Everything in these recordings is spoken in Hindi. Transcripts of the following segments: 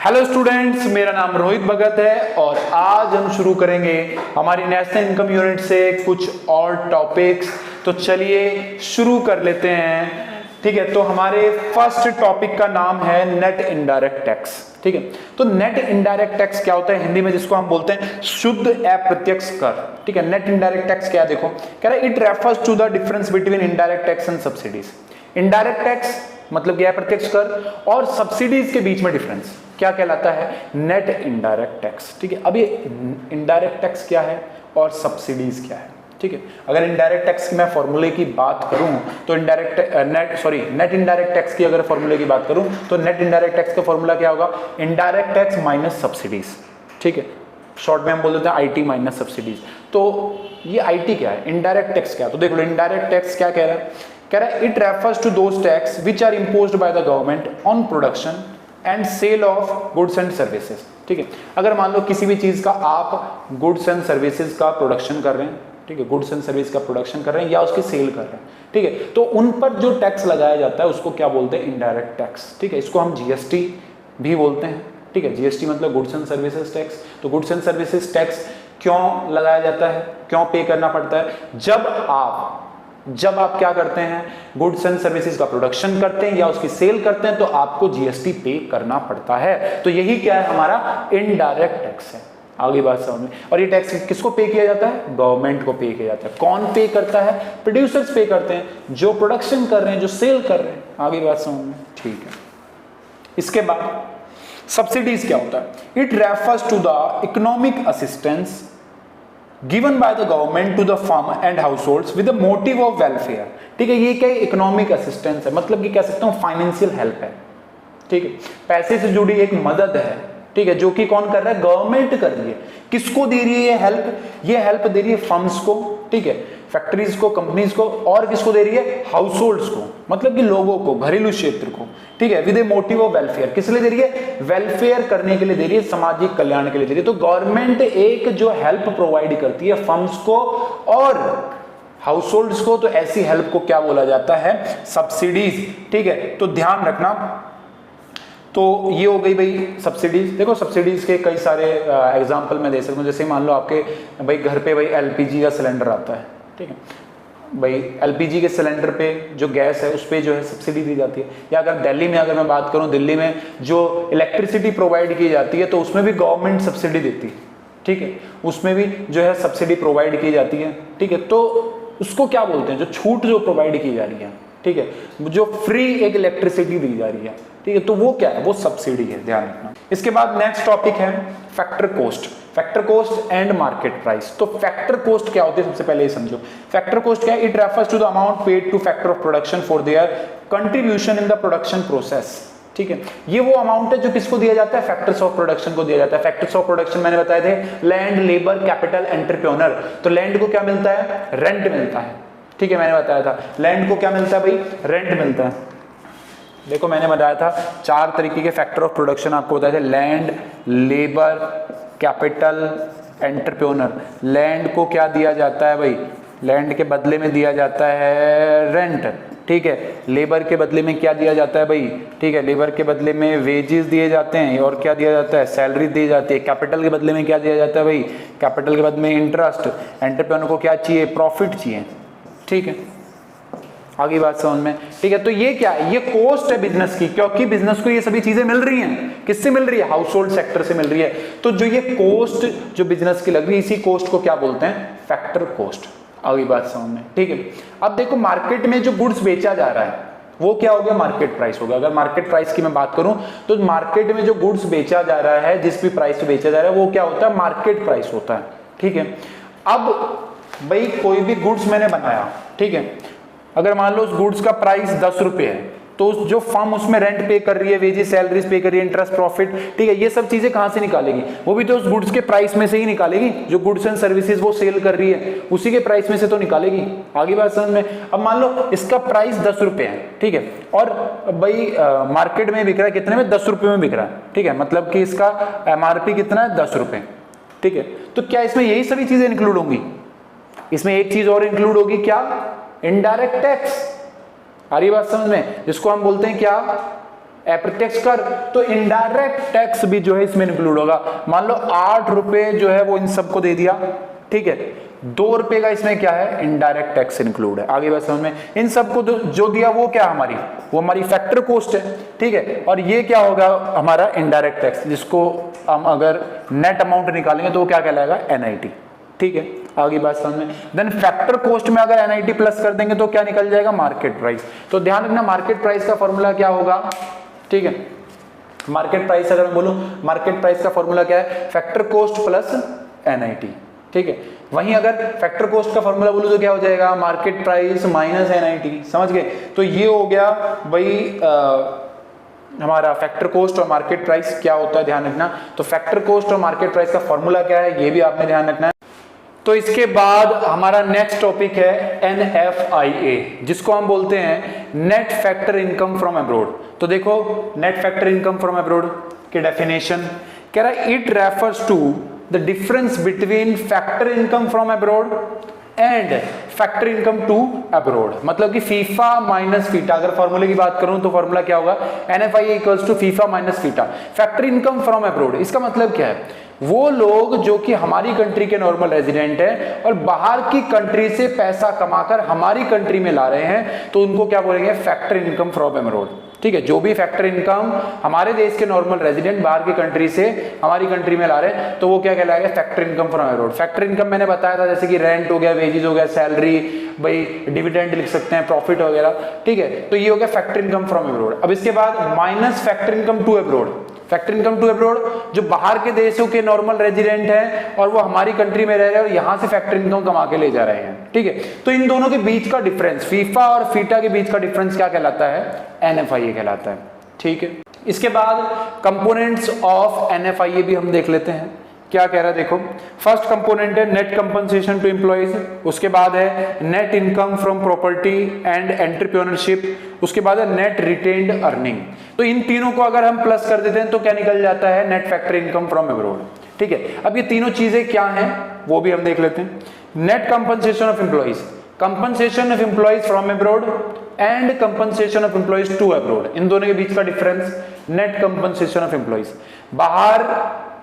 हेलो स्टूडेंट्स, मेरा नाम रोहित भगत है और आज हम शुरू करेंगे हमारी नेशनल इनकम यूनिट से कुछ और टॉपिक्स। तो चलिए शुरू कर लेते हैं। ठीक है, तो हमारे फर्स्ट टॉपिक का नाम है नेट इनडायरेक्ट टैक्स। ठीक है, तो नेट इनडायरेक्ट टैक्स क्या होता है हिंदी में, जिसको हम बोलते हैं शुद्ध अप्रत्यक्ष कर। ठीक है, नेट इनडायरेक्ट टैक्स क्या है, देखो कह रहा है it refers to the difference between indirect tax and subsidies. Indirect tax मतलब क्या है, प्रत्यक्ष कर, और सब्सिडीज के बीच में डिफरेंस क्या कहलाता है, नेट इनडायरेक्ट टैक्स। ठीक है, अब ये इनडायरेक्ट टैक्स क्या है और सब्सिडीज क्या है। ठीक है, अगर इनडायरेक्ट टैक्स की मैं फॉर्मूले की बात करूं तो नेट इनडायरेक्ट टैक्स की अगर फॉर्मूले की बात करूं तो नेट इनडायरेक्ट टैक्स का फॉर्मूला क्या होगा, इनडायरेक्ट टैक्स माइनस सब्सिडीज। ठीक है, शॉर्ट में हम बोल देते हैं आईटी माइनस सब्सिडीज। तो ये आईटी क्या है, इनडायरेक्ट टैक्स क्या है, तो देख लो इनडायरेक्ट टैक्स क्या कह रहा है, it refers to those tax which are imposed by the government on production and sale of goods and services. ठीक है, अगर मान लो किसी भी चीज का आप गुड्स एंड सर्विसेज का प्रोडक्शन कर रहे हैं, ठीक है, गुड्स एंड सर्विस का प्रोडक्शन कर रहे हैं या उसकी सेल कर रहे हैं, ठीक है, तो उन पर जो टैक्स लगाया जाता है उसको क्या बोलते हैं, इनडायरेक्ट टैक्स। ठीक है, इसको हम जीएसटी भी बोलते हैं। ठीक है, जीएसटी मतलब गुड्स एंड सर्विसेज टैक्स। तो गुड्स एंड सर्विसेज टैक्स क्यों लगाया जाता है, क्यों पे करना पड़ता है, जब आप क्या करते हैं, गुड्स एंड सर्विसेज का प्रोडक्शन करते हैं या उसकी सेल करते हैं तो आपको जीएसटी पे करना पड़ता है। तो यही क्या है, हमारा इनडायरेक्ट टैक्स है। आगे बात समझ में। और ये टैक्स किसको पे किया जाता है, गवर्नमेंट को पे किया जाता है। कौन पे करता है, प्रोड्यूसर्स पे करते हैं, जो प्रोडक्शन कर रहे हैं, जो सेल कर रहे हैं। आगे बात समझ में, ठीक है। इसके बाद सब्सिडीज क्या होता है, it refers to the economic assistance given by the government to the farm and households with the motive of welfare। ठीक है, ये क्या इकोनॉमिक असिस्टेंस है, मतलब कि कह सकता हूं फाइनेंशियल हेल्प है। ठीक है, पैसे से जुड़ी एक मदद है। ठीक है, जो कि कौन कर रहा है, गवर्नमेंट कर रही है। किसको दे रही है ये हेल्प, ये हेल्प दे रही है फर्म्स को, ठीक है, फैक्ट्रीज को, कंपनीज को, और किसको दे रही है, हाउसहोल्ड्स को, मतलब कि लोगों को, घरेलू क्षेत्र को। ठीक है, with A motive of welfare, किस लिए दे रही है, वेलफेयर करने के लिए दे रही है, सामाजिक कल्याण के लिए दे रही है। तो गवर्नमेंट एक जो हेल्प प्रोवाइड करती है फर्म्स को और हाउसहोल्ड्स को, तो ऐसी हेल्प को क्या बोला जाता है, सब्सिडीज। ठीक है, तो ध्यान रखना। तो ये हो गई भाई सब्सिडीज। देखो सब्सिडीज के कई सारे एग्जांपल मैं दे सकता हूँ। जैसे मान लो आपके भाई घर पे भाई एलपीजी का सिलेंडर आता है, ठीक है, भाई एलपीजी के सिलेंडर पे जो गैस है उस पे जो है सब्सिडी दी जाती है। या अगर दिल्ली में अगर मैं बात करूँ, दिल्ली में जो इलेक्ट्रिसिटी प्रोवाइड की जाती है तो उसमें भी गवर्नमेंट सब्सिडी देती है। ठीक है, उसमें भी जो है सब्सिडी प्रोवाइड की जाती है। ठीक है, तो उसको क्या बोलते हैं, जो छूट जो प्रोवाइड की जा रही है, ठीक है, जो फ्री एक इलेक्ट्रिसिटी दी जा रही है, ठीक है, तो वो क्या है, वो सब्सिडी है, ध्यान रखना। इसके बाद नेक्स्ट टॉपिक है factor cost. Factor cost and market price. तो फैक्टर कोस्ट क्या होती है, सबसे पहले ये समझो। फैक्टर कोस्ट क्या है, it refers to the amount paid to factor of production for their contribution in the production process. ठीक है, ये वो अमाउंट है जो किसको दिया जाता है, फैक्टर्स ऑफ प्रोडक्शन को दिया जाता है। फैक्टर्स ऑफ प्रोडक्शन मैंने बताए थे, लैंड, लेबर, कैपिटल, एंटरप्रेन्योर। तो लैंड को क्या मिलता है, रेंट मिलता है। ठीक है, मैंने बताया था लैंड को क्या मिलता है भाई, रेंट मिलता है। देखो मैंने बताया था 4 तरीके के फैक्टर ऑफ प्रोडक्शन आपको बताए थे, land, labour, capital, entrepreneur. Land को क्या दिया जाता है भाई, लैंड के बदले में दिया जाता है रेंट। ठीक है, लेबर के बदले में क्या दिया जाता है भाई, ठीक है, लेबर के बदले में वेजेस दिए जाते हैं, और क्या दिया जाता है, सैलरी दी जाती है। कैपिटल के बदले में क्या दिया जाता है भाई, कैपिटल के बदले में इंटरेस्ट। एंटरप्रेन्योर को क्या चाहिए, प्रॉफिट चाहिए। ठीक है, आगे बात समझ में। ठीक है, तो ये क्या है, ये कॉस्ट है बिजनेस की, क्योंकि बिजनेस को ये सभी चीजें मिल रही हैं, किससे मिल रही है, हाउस होल्ड सेक्टर से मिल रही है। तो जो ये कॉस्ट जो बिजनेस की लग रही है, इसी कॉस्ट को क्या बोलते हैं, फैक्टर कॉस्ट। आगे बात समझ में। ठीक है, अब देखो मार्केट में जो गुड्स बेचा जा रहा है वो क्या हो गया, मार्केट प्राइस होगा। अगर मार्केट प्राइस की मैं बात करूं तो मार्केट में जो गुड्स बेचा जा रहा है, जिस भी प्राइस पे बेचा जा रहा है, वो क्या होता है, मार्केट प्राइस होता है। ठीक है, अब भाई कोई भी गुड्स मैंने बनाया, ठीक है, अगर मान लो उस गुड्स का प्राइस 10 रुपए है, तो जो फर्म उसमें रेंट पे कर रही है, वेजेस, सैलरीज पे कर रही है, इंटरेस्ट, प्रॉफिट, ठीक है, ये सब चीजें कहां से निकालेगी, वो भी तो उस गुड्स के प्राइस में से ही निकालेगी। जो गुड्स एंड सर्विसेज वो सेल कर रही है उसी के प्राइस में से तो निकालेगी। आगे बात समझ में। अब मान लो इसका प्राइस 10 रुपए है, ठीक है, और भाई मार्केट में बिक रहा है कितने में, 10 रुपए में बिक रहा है। ठीक है, मतलब कि इसका एमआरपी कितना है, 10 रुपए। ठीक है, तो क्या इसमें यही सभी चीजें इंक्लूड होंगी, इसमें एक चीज और इंक्लूड होगी, क्या, इनडायरेक्ट टैक्स। आ रही बात समझ में, जिसको हम बोलते हैं क्या, अप्रत्यक्ष कर, तो इनडायरेक्ट टैक्स भी जो है इसमें इंक्लूड होगा। मान लो 8 रुपए जो है वो इन सबको दे दिया, ठीक है, 2 रुपए का इसमें क्या है, इनडायरेक्ट टैक्स इंक्लूड है। आगे बात समझ में, इन सबको जो दिया वो क्या हमारी, वो हमारी फैक्टर कॉस्ट है, ठीक है, और ये क्या होगा हमारा इनडायरेक्ट टैक्स, जिसको हम अगर नेट अमाउंट निकालेंगे तो वो क्या कहलाएगा, NIT, ठीक है। आगे बात समझ में, देन फैक्टर कॉस्ट में अगर NIT प्लस कर देंगे तो क्या निकल जाएगा, मार्केट प्राइस। तो ध्यान रखना मार्केट प्राइस का फॉर्मूला क्या होगा, ठीक है, मार्केट प्राइस अगर मैं बोलूं, मार्केट प्राइस का फॉर्मूला क्या है, फैक्टर कॉस्ट प्लस NIT, ठीक है। वहीं अगर फैक्टर कॉस्ट का फॉर्मूला बोलूं तो क्या हो जाएगा, मार्केट प्राइस माइनस NIT, समझ गए। तो ये हो गया भाई हमारा फैक्टर कॉस्ट और मार्केट प्राइस क्या होता है, ध्यान रखना। तो फैक्टर कॉस्ट और मार्केट प्राइस का फॉर्मूला क्या है, ये भी आपने ध्यान रखना है। तो इसके बाद हमारा नेक्स्ट टॉपिक है NFIA, जिसको हम बोलते हैं net factor income from abroad. तो देखो net factor income from abroad की डेफिनेशन कह रहा है, it refers to the difference between factor income from abroad and factor income to abroad. मतलब कि फीफा माइनस फीटा, अगर फॉर्मूले की बात करूं तो फॉर्मूला क्या होगा, NFIA equals to FIFA minus FITA, factor income from abroad. इसका मतलब क्या है, वो लोग जो कि हमारी कंट्री के नॉर्मल रेजिडेंट हैं और बाहर की कंट्री से पैसा कमाकर हमारी कंट्री में ला रहे हैं, तो उनको क्या बोलेंगे, फैक्टर इनकम फ्रॉम अब्रोड, ठीक है। जो भी फैक्टर इनकम हमारे देश के नॉर्मल रेजिडेंट बाहर की कंट्री से हमारी कंट्री में ला रहे हैं, तो वो क्या कहलाएगा, factor income from abroad. Factor income मैंने बताया था, जैसे कि रेंट हो गया, वेजेस हो गया, सैलरी, भाई डिविडेंड लिख सकते हैं, प्रॉफिट वगैरह, ठीक है। तो ये हो गया फैक्टर इनकम फ्रॉम अब्रोड। अब इसके बाद minus factor income to abroad. Factor income to abroad, जो बाहर के देशों के नॉर्मल रेजिडेंट हैं और वो हमारी कंट्री में रह रहे हैं और यहां से फैक्टर इनकम कमा के ले जा रहे हैं, ठीक है। तो इन दोनों के बीच का डिफरेंस, फीफा और फीटा के बीच का डिफरेंस क्या कहलाता है, NFIA कहलाता है, ठीक है। इसके बाद कंपोनेंट्स ऑफ NFIA भी हम देख लेते हैं, क्या कह रहा है देखो। फर्स्ट कंपोनेंट है नेट कंपनसेशन टू एम्प्लॉइज, उसके बाद है net income from property and entrepreneurship, उसके बाद है नेट रिटेन्ड अर्निंग। तो इन तीनों को अगर हम प्लस कर देते हैं तो क्या निकल जाता है, net factor income from abroad, ठीक है। अब ये तीनों चीजें क्या हैं वो भी हम देख लेते हैं। Net compensation of employees, compensation of employees from abroad and compensation of employees to abroad, इन दोनों के बीच का difference net compensation of employees. बाहर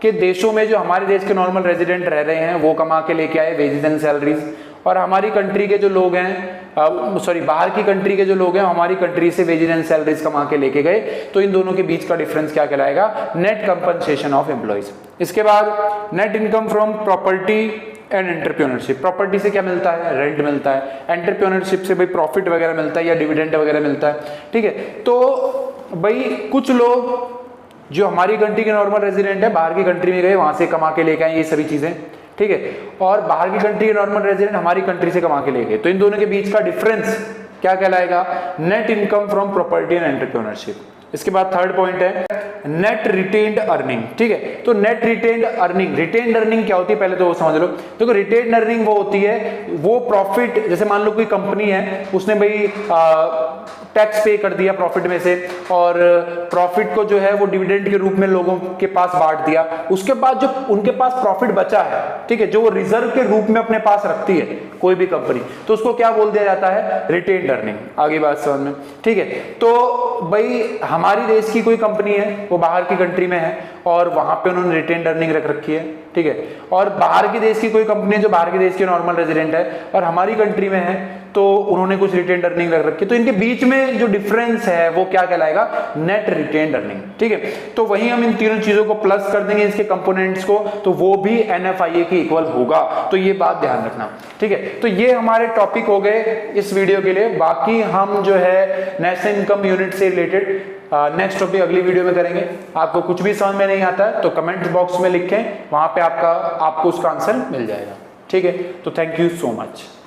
के देशों में जो हमारे देश के नॉर्मल रेजिडेंट रह रहे हैं वो कमा के लेके आए वेजेस एंड सैलरीज, और हमारी कंट्री के जो लोग हैं, सॉरी बाहर की कंट्री के जो लोग हैं हमारी कंट्री से वेजेस एंड सैलरीज कमा के लेके गए, तो इन दोनों के बीच का डिफरेंस क्या कहलाएगा, नेट कंपनसेशन ऑफ एम्प्लॉइज। इसके बाद net income from property and entrepreneurship, property से क्या मिलता है, रेंट मिलता है, एंटरप्रेन्योरशिप से भाई प्रॉफिट वगैरह मिलता है या डिविडेंड वगैरह मिलता है, ठीक है। तो भाई कुछ लोग जो हमारी कंट्री के नॉर्मल रेजिडेंट है बाहर की कंट्री में गए, वहां से कमा के लेके आए ये सभी चीजें, ठीक है, और बाहर की कंट्री के नॉर्मल रेजिडेंट हमारी कंट्री से कमा के ले गए, तो इन दोनों के बीच का डिफरेंस क्या कहलाएगा, net income from property and entrepreneurship. इसके बाद थर्ड पॉइंट है नेट रिटेन्ड अर्निंग, ठीक है। तो net retained earning, retained earning क्या होती है पहले तो वो समझ लो। देखो रिटेन्ड अर्निंग वो होती है, वो प्रॉफिट, जैसे मान लो कोई कंपनी है उसने भाई टैक्स पे कर दिया प्रॉफिट में से, और प्रॉफिट को जो है वो डिविडेंड के रूप में लोगों के पास बांट दिया, उसके बाद जो उनके पास प्रॉफिट बचा है, ठीक है, जो वो रिजर्व के रूप में अपने पास रखती है कोई भी कंपनी, तो उसको क्या बोल दिया जाता है, रिटेन्ड अर्निंग। आगे बात समझ में, ठीक है। तो भाई हमारी देश की कोई कंपनी है वो बाहर की कंट्री में है और वहां पे उन्होंने रिटेन्ड अर्निंग रख रखी है, ठीक है, और बाहर के देश की कोई कंपनी है जो बाहर के देश के नॉर्मल रेजिडेंट है और हमारी कंट्री में है, तो उन्होंने कुछ रिटेन्ड अर्निंग रख रखी है, तो इनके बीच में जो डिफरेंस है वो क्या कहलाएगा, नेट रिटेन्ड अर्निंग, ठीक है। तो वहीं हम इन तीनों चीजों को प्लस कर देंगे इसके कंपोनेंट्स को, तो वो भी NFIA के इक्वल होगा, तो ये बात ध्यान रखना, ठीक है। तो ये हमारे टॉपिक हो गए इस वीडियो के लिए। बाकी हम जो है नेशनल इनकम यूनिट से रिलेटेड नेक्स्ट टॉपिक अगली वीडियो में करेंगे। आपको कुछ भी समझ में नहीं आता है तो कमेंट बॉक्स में लिखें, वहां पे आपको उसका आंसर मिल जाएगा, ठीक है। तो थैंक यू सो मच।